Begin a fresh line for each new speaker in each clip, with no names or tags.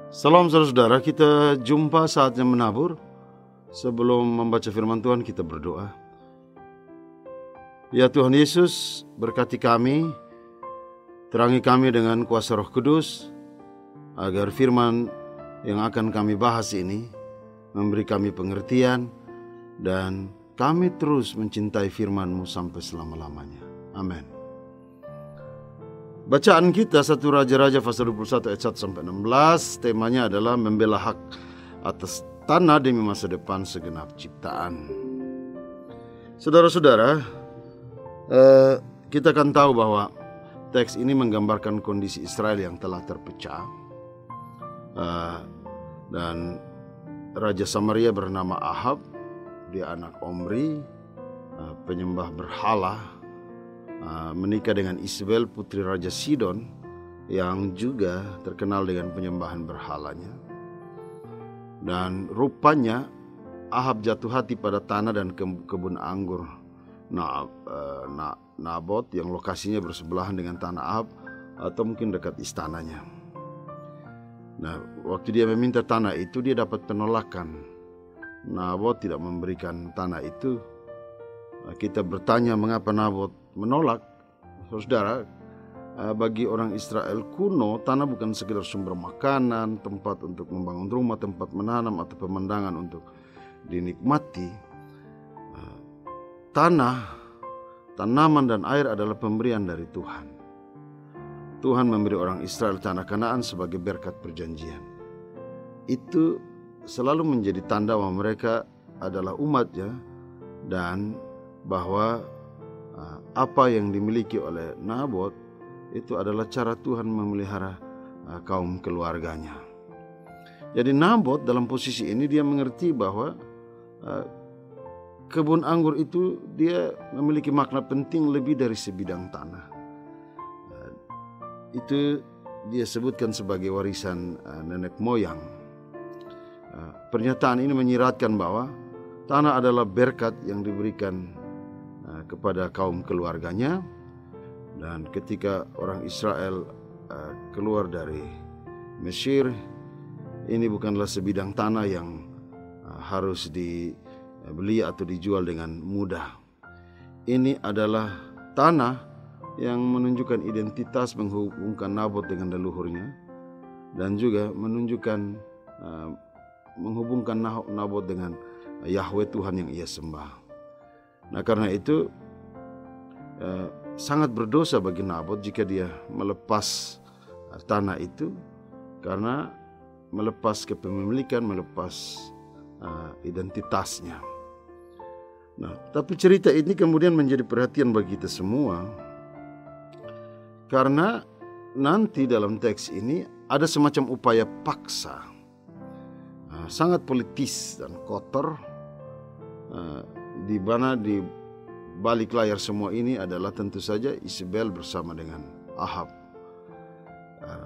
Salam saudara-saudara, kita jumpa saatnya menabur. Sebelum membaca firman Tuhan, kita berdoa. Ya Tuhan Yesus, berkati kami, terangi kami dengan kuasa Roh Kudus, agar firman yang akan kami bahas ini memberi kami pengertian, dan kami terus mencintai firman-Mu sampai selama-lamanya. Amin. Bacaan kita 1 Raja-Raja pasal 21 ayat 1 sampai 16, temanya adalah membela hak atas tanah demi masa depan segenap ciptaan. Saudara-saudara, kita akan tahu bahwa teks ini menggambarkan kondisi Israel yang telah terpecah, dan Raja Samaria bernama Ahab, dia anak Omri, penyembah berhala, menikah dengan Isabel, putri Raja Sidon, yang juga terkenal dengan penyembahan berhalanya. Dan rupanya Ahab jatuh hati pada tanah dan kebun anggur Nabot yang lokasinya bersebelahan dengan tanah Ahab, atau mungkin dekat istananya. Nah, waktu dia meminta tanah itu, dia dapat penolakan. Nabot tidak memberikan tanah itu. Kita bertanya mengapa Nabot menolak. Saudara, bagi orang Israel kuno, tanah bukan sekedar sumber makanan, tempat untuk membangun rumah, tempat menanam, atau pemandangan untuk dinikmati. Tanah, tanaman, dan air adalah pemberian dari Tuhan. Tuhan memberi orang Israel tanah Kanaan sebagai berkat perjanjian. Itu selalu menjadi tanda bahwa mereka adalah umatnya, dan bahwa apa yang dimiliki oleh Nabot itu adalah cara Tuhan memelihara kaum keluarganya. Jadi Nabot dalam posisi ini dia mengerti bahwa kebun anggur itu dia memiliki makna penting lebih dari sebidang tanah. Itu dia sebutkan sebagai warisan nenek moyang. Pernyataan ini menyiratkan bahwa tanah adalah berkat yang diberikan kepada kaum keluarganya, dan ketika orang Israel keluar dari Mesir, ini bukanlah sebidang tanah yang harus dibeli atau dijual dengan mudah. Ini adalah tanah yang menunjukkan identitas, menghubungkan Nabot dengan leluhurnya, dan juga menghubungkan Nabot dengan Yahweh Tuhan yang ia sembah. Nah, karena itu sangat berdosa bagi Nabot jika dia melepas tanah itu, karena melepas kepemilikan, melepas identitasnya. Nah, tapi cerita ini kemudian menjadi perhatian bagi kita semua, karena nanti dalam teks ini ada semacam upaya paksa, sangat politis dan kotor, di mana di balik layar semua ini adalah tentu saja Isabel bersama dengan Ahab.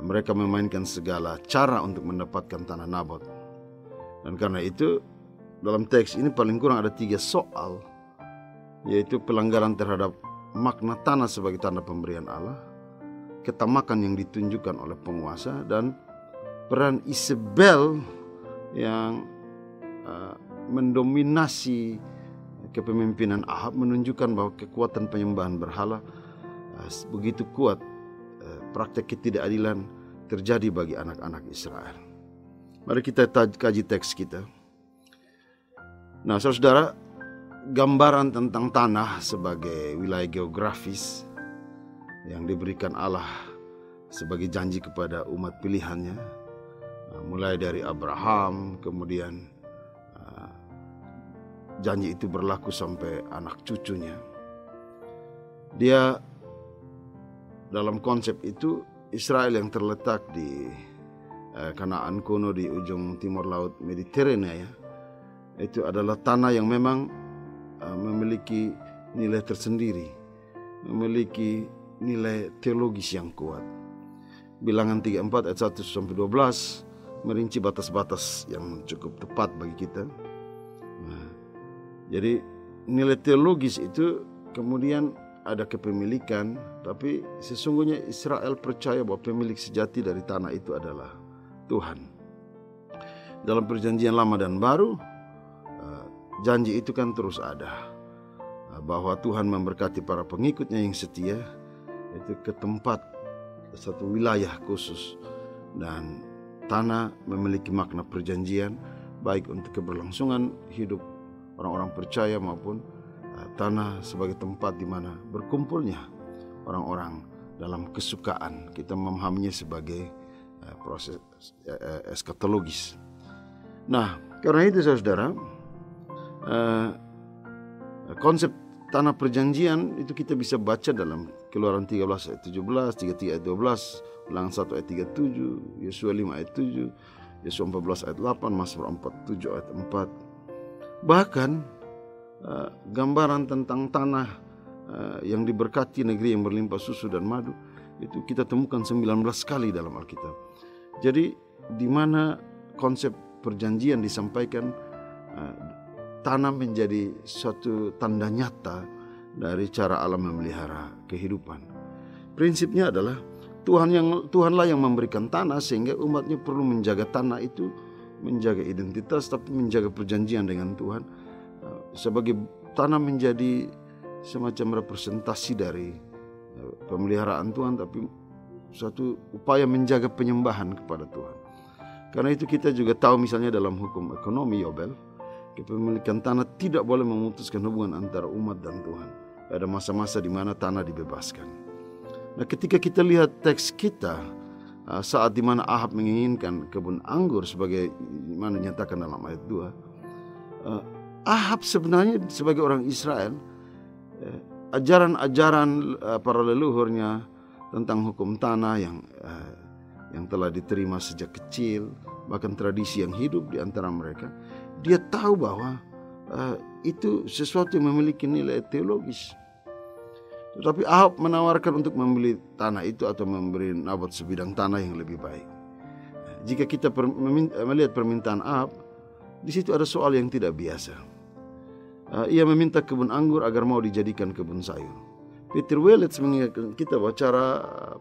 Mereka memainkan segala cara untuk mendapatkan tanah Nabot. Dan karena itu dalam teks ini paling kurang ada 3 soal, yaitu pelanggaran terhadap makna tanah sebagai tanda pemberian Allah, ketamakan yang ditunjukkan oleh penguasa, dan peran Isabel yang mendominasi kepemimpinan Ahab, menunjukkan bahwa kekuatan penyembahan berhala begitu kuat. Praktek ketidakadilan terjadi bagi anak-anak Israel. Mari kita kaji teks kita. Nah, saudara, gambaran tentang tanah sebagai wilayah geografis yang diberikan Allah sebagai janji kepada umat pilihannya, mulai dari Abraham, kemudian janji itu berlaku sampai anak cucunya. Dia dalam konsep itu Israel yang terletak di Kanaan kuno di ujung timur laut Mediterania, itu adalah tanah yang memang memiliki nilai tersendiri, memiliki nilai teologis yang kuat. Bilangan 34 ayat 1 sampai 12 merinci batas-batas yang cukup tepat bagi kita. Jadi nilai teologis itu kemudian ada kepemilikan, tapi sesungguhnya Israel percaya bahwa pemilik sejati dari tanah itu adalah Tuhan. dalam perjanjian lama dan baru, janji itu kan terus ada, bahwa Tuhan memberkati para pengikutnya yang setia itu ke tempat satu wilayah khusus, dan tanah memiliki makna perjanjian baik untuk keberlangsungan hidup orang-orang percaya maupun tanah sebagai tempat di mana berkumpulnya orang-orang dalam kesukaan. Kita memahaminya sebagai proses eskatologis. Nah, karena itu saudara, konsep tanah perjanjian itu kita bisa baca dalam Keluaran 13 ayat 17, 33 ayat 12, Ulangan 1 ayat 37, Yosua 5 ayat 7, Yosua 14 ayat 8, Mazmur 47 ayat 4. Bahkan gambaran tentang tanah yang diberkati, negeri yang berlimpah susu dan madu, itu kita temukan 19 kali dalam Alkitab. Jadi di mana konsep perjanjian disampaikan, tanah menjadi suatu tanda nyata dari cara Allah memelihara kehidupan. Prinsipnya adalah Tuhanlah yang memberikan tanah, sehingga umatnya perlu menjaga tanah itu, menjaga identitas, tapi menjaga perjanjian dengan Tuhan. Sebagai tanah menjadi semacam representasi dari pemeliharaan Tuhan, tapi suatu upaya menjaga penyembahan kepada Tuhan. Karena itu kita juga tahu misalnya dalam hukum ekonomi Yobel, kepemilikan tanah tidak boleh memutuskan hubungan antara umat dan Tuhan. Ada masa-masa di mana tanah dibebaskan. Nah, ketika kita lihat teks kita, saat di mana Ahab menginginkan kebun anggur sebagai mana dinyatakan dalam ayat 2, Ahab sebenarnya sebagai orang Israel, ajaran-ajaran para leluhurnya tentang hukum tanah yang telah diterima sejak kecil, bahkan tradisi yang hidup di antara mereka, dia tahu bahwa itu sesuatu yang memiliki nilai teologis. Tetapi Ahab menawarkan untuk membeli tanah itu atau memberi Nabot sebidang tanah yang lebih baik. Jika kita melihat permintaan Ahab, di situ ada soal yang tidak biasa. Ia meminta kebun anggur agar mau dijadikan kebun sayur. Peter Welitz mengingatkan kita bahwa cara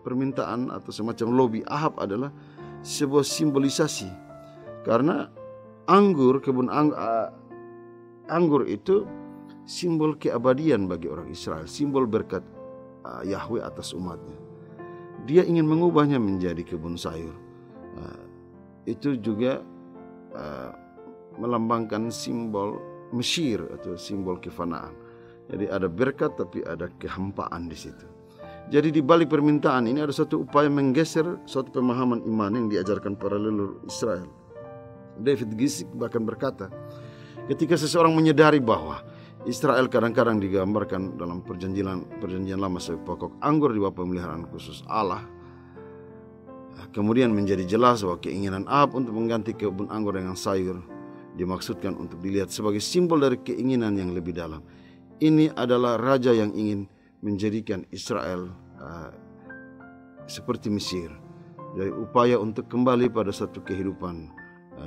permintaan atau semacam lobby Ahab adalah sebuah simbolisasi. Karena kebun anggur itu simbol keabadian bagi orang Israel, simbol berkat Yahweh atas umatnya. Dia ingin mengubahnya menjadi kebun sayur. Itu juga melambangkan simbol Mesir atau simbol kefanaan. Jadi ada berkat tapi ada kehampaan di situ. Jadi di balik permintaan ini ada satu upaya menggeser suatu pemahaman iman yang diajarkan para leluhur Israel. David Gisik bahkan berkata, ketika seseorang menyadari bahwa Israel kadang-kadang digambarkan dalam perjanjian lama sebagai pokok anggur di bawah pemeliharaan khusus Allah, kemudian menjadi jelas bahwa keinginan Ahab untuk mengganti kebun anggur dengan sayur dimaksudkan untuk dilihat sebagai simbol dari keinginan yang lebih dalam. Ini adalah raja yang ingin menjadikan Israel seperti Mesir, dari upaya untuk kembali pada satu kehidupan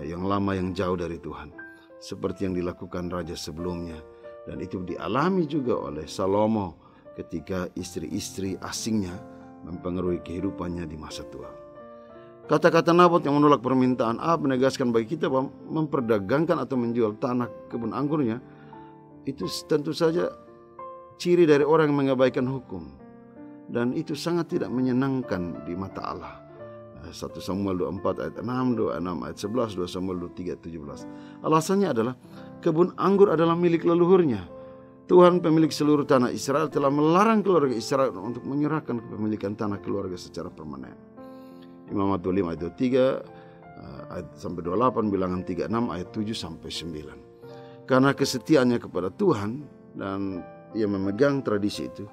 yang lama yang jauh dari Tuhan, seperti yang dilakukan raja sebelumnya. Dan itu dialami juga oleh Salomo ketika istri-istri asingnya mempengaruhi kehidupannya di masa tua. Kata-kata Nabot yang menolak permintaan Ahab menegaskan bagi kita bahwa memperdagangkan atau menjual tanah kebun anggurnya itu tentu saja ciri dari orang yang mengabaikan hukum. Dan itu sangat tidak menyenangkan di mata Allah. 1 Samuel 24 ayat 6, 26 ayat 11, 2 Samuel 23 ayat 17. Alasannya adalah kebun anggur adalah milik leluhurnya. Tuhan pemilik seluruh tanah Israel telah melarang keluarga Israel untuk menyerahkan kepemilikan tanah keluarga secara permanen. Imamat 25 ayat 23 ayat sampai 28, Bilangan 36 ayat 7 sampai 9. Karena kesetiaannya kepada Tuhan dan ia memegang tradisi itu,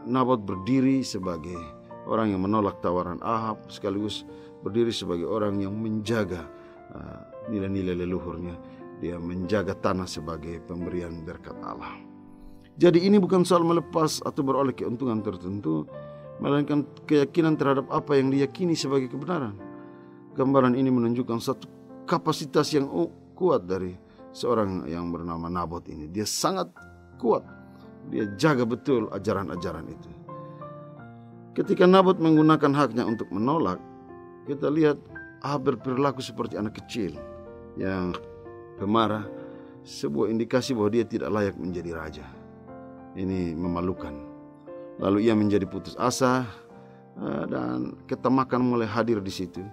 Nabot berdiri sebagai orang yang menolak tawaran Ahab, sekaligus berdiri sebagai orang yang menjaga nilai-nilai leluhurnya. Dia menjaga tanah sebagai pemberian berkat Allah. Jadi ini bukan soal melepas atau beroleh keuntungan tertentu, melainkan keyakinan terhadap apa yang diyakini sebagai kebenaran. Gambaran ini menunjukkan satu kapasitas yang kuat dari seorang yang bernama Nabot ini. Dia sangat kuat. Dia jaga betul ajaran-ajaran itu. Ketika Nabot menggunakan haknya untuk menolak, kita lihat Ahab berperilaku seperti anak kecil yang pemarah, sebuah indikasi bahwa dia tidak layak menjadi raja. Ini memalukan. Lalu ia menjadi putus asa dan ketamakan mulai hadir di situ.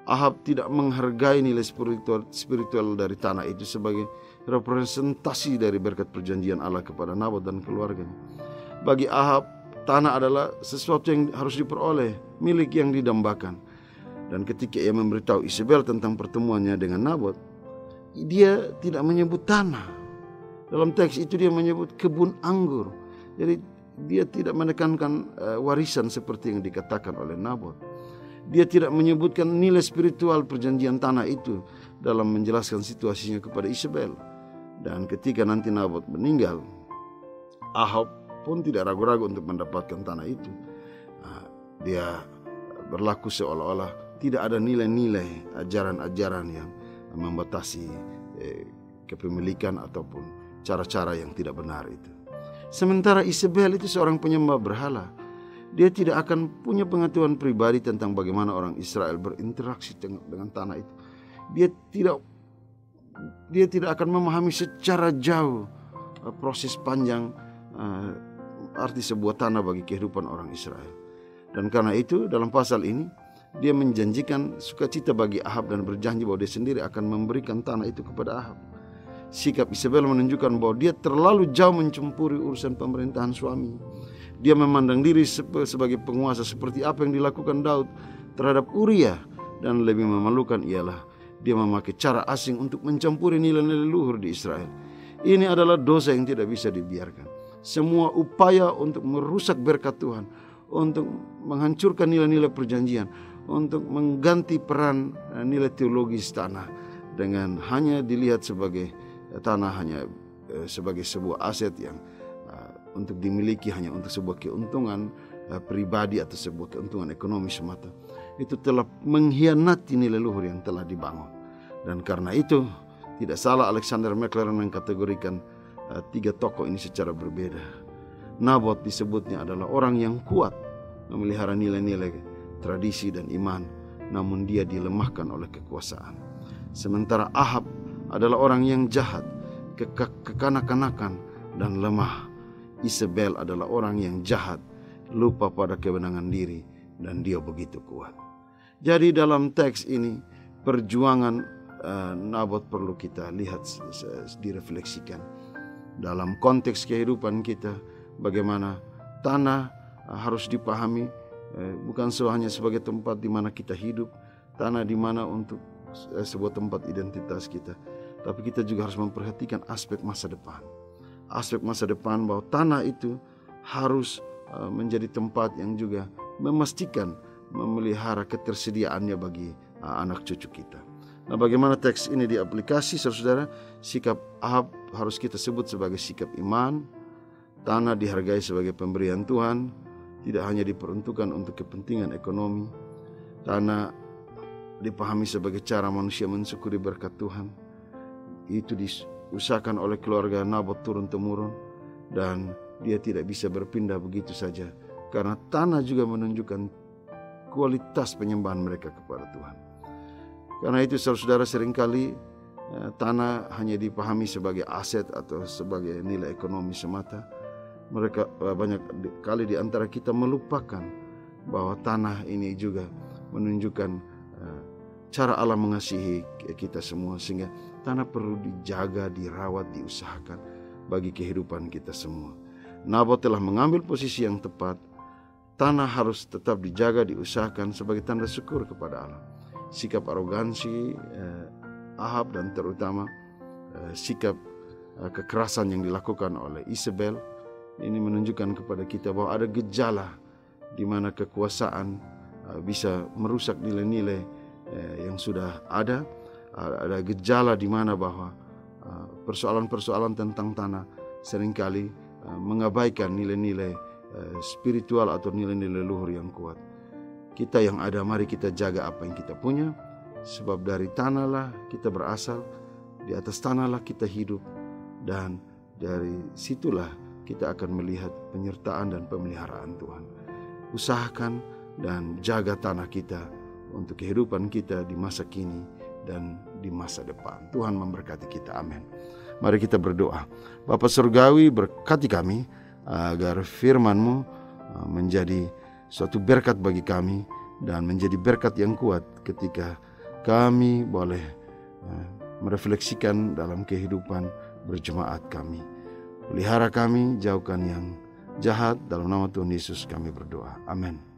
Ahab tidak menghargai nilai spiritual dari tanah itu sebagai representasi dari berkat perjanjian Allah kepada Nabot dan keluarganya. Bagi Ahab, tanah adalah sesuatu yang harus diperoleh, milik yang didambakan. Dan ketika ia memberitahu Isabel tentang pertemuannya dengan Nabot, dia tidak menyebut tanah. Dalam teks itu dia menyebut kebun anggur. Jadi dia tidak menekankan warisan seperti yang dikatakan oleh Nabot. Dia tidak menyebutkan nilai spiritual perjanjian tanah itu dalam menjelaskan situasinya kepada Isabel. Dan ketika nanti Nabot meninggal, Ahab pun tidak ragu-ragu untuk mendapatkan tanah itu. Dia berlaku seolah-olah tidak ada nilai-nilai ajaran-ajaran yang membatasi kepemilikan ataupun cara-cara yang tidak benar itu. Sementara Isabel itu seorang penyembah berhala. Dia tidak akan punya pengetahuan pribadi tentang bagaimana orang Israel berinteraksi dengan tanah itu. Dia tidak akan memahami secara jauh proses panjang arti sebuah tanah bagi kehidupan orang Israel. Dan karena itu dalam pasal ini dia menjanjikan sukacita bagi Ahab dan berjanji bahwa dia sendiri akan memberikan tanah itu kepada Ahab. Sikap Isabel menunjukkan bahwa dia terlalu jauh mencampuri urusan pemerintahan suami. Dia memandang diri sebagai penguasa seperti apa yang dilakukan Daud terhadap Uria. Dan lebih memalukan ialah dia memakai cara asing untuk mencampuri nilai-nilai luhur di Israel. Ini adalah dosa yang tidak bisa dibiarkan. Semua upaya untuk merusak berkat Tuhan, untuk menghancurkan nilai-nilai perjanjian, untuk mengganti peran nilai teologis tanah dengan hanya dilihat sebagai tanah hanya sebagai sebuah aset yang untuk dimiliki hanya untuk sebuah keuntungan pribadi atau sebuah keuntungan ekonomi semata. Itu telah mengkhianati nilai luhur yang telah dibangun. Dan karena itu tidak salah Alexander McLaren mengkategorikan tiga tokoh ini secara berbeda. Nabot disebutnya adalah orang yang kuat memelihara nilai-nilai tradisi dan iman, namun dia dilemahkan oleh kekuasaan. Sementara Ahab adalah orang yang jahat, kekanak-kanakan dan lemah. Isabel adalah orang yang jahat, lupa pada kewenangan diri, dan dia begitu kuat. Jadi dalam teks ini perjuangan Nabot perlu kita lihat, direfleksikan dalam konteks kehidupan kita. Bagaimana tanah harus dipahami bukan hanya sebagai tempat di mana kita hidup, tanah di mana untuk sebuah tempat identitas kita, tapi kita juga harus memperhatikan aspek masa depan. Aspek masa depan bahwa tanah itu harus menjadi tempat yang juga memastikan memelihara ketersediaannya bagi anak cucu kita. Nah, bagaimana teks ini diaplikasi, saudara? Sikap Ahab harus kita sebut sebagai sikap iman. Tanah dihargai sebagai pemberian Tuhan, tidak hanya diperuntukkan untuk kepentingan ekonomi. Tanah dipahami sebagai cara manusia mensyukuri berkat Tuhan. Itu diusahakan oleh keluarga Nabot turun-temurun, dan dia tidak bisa berpindah begitu saja, karena tanah juga menunjukkan kualitas penyembahan mereka kepada Tuhan. Karena itu saudara, seringkali tanah hanya dipahami sebagai aset atau sebagai nilai ekonomi semata. Mereka banyak kali di antara kita melupakan bahwa tanah ini juga menunjukkan cara Allah mengasihi kita semua, sehingga tanah perlu dijaga, dirawat, diusahakan bagi kehidupan kita semua. Nabot telah mengambil posisi yang tepat. Tanah harus tetap dijaga, diusahakan sebagai tanda syukur kepada Allah. Sikap arogansi Ahab dan terutama sikap kekerasan yang dilakukan oleh Isabel ini menunjukkan kepada kita bahwa ada gejala di mana kekuasaan bisa merusak nilai-nilai yang sudah ada. Ada gejala di mana bahwa persoalan-persoalan tentang tanah seringkali mengabaikan nilai-nilai spiritual atau nilai-nilai luhur yang kuat. Kita yang ada, mari kita jaga apa yang kita punya, sebab dari tanahlah kita berasal, di atas tanahlah kita hidup, dan dari situlah kita akan melihat penyertaan dan pemeliharaan Tuhan. Usahakan dan jaga tanah kita untuk kehidupan kita di masa kini dan di masa depan. Tuhan memberkati kita. Amin. Mari kita berdoa. Bapa Surgawi, berkati kami agar firman-Mu menjadi suatu berkat bagi kami dan menjadi berkat yang kuat ketika kami boleh merefleksikan dalam kehidupan berjemaat kami. Pelihara kami, jauhkan yang jahat, dalam nama Tuhan Yesus kami berdoa. Amin.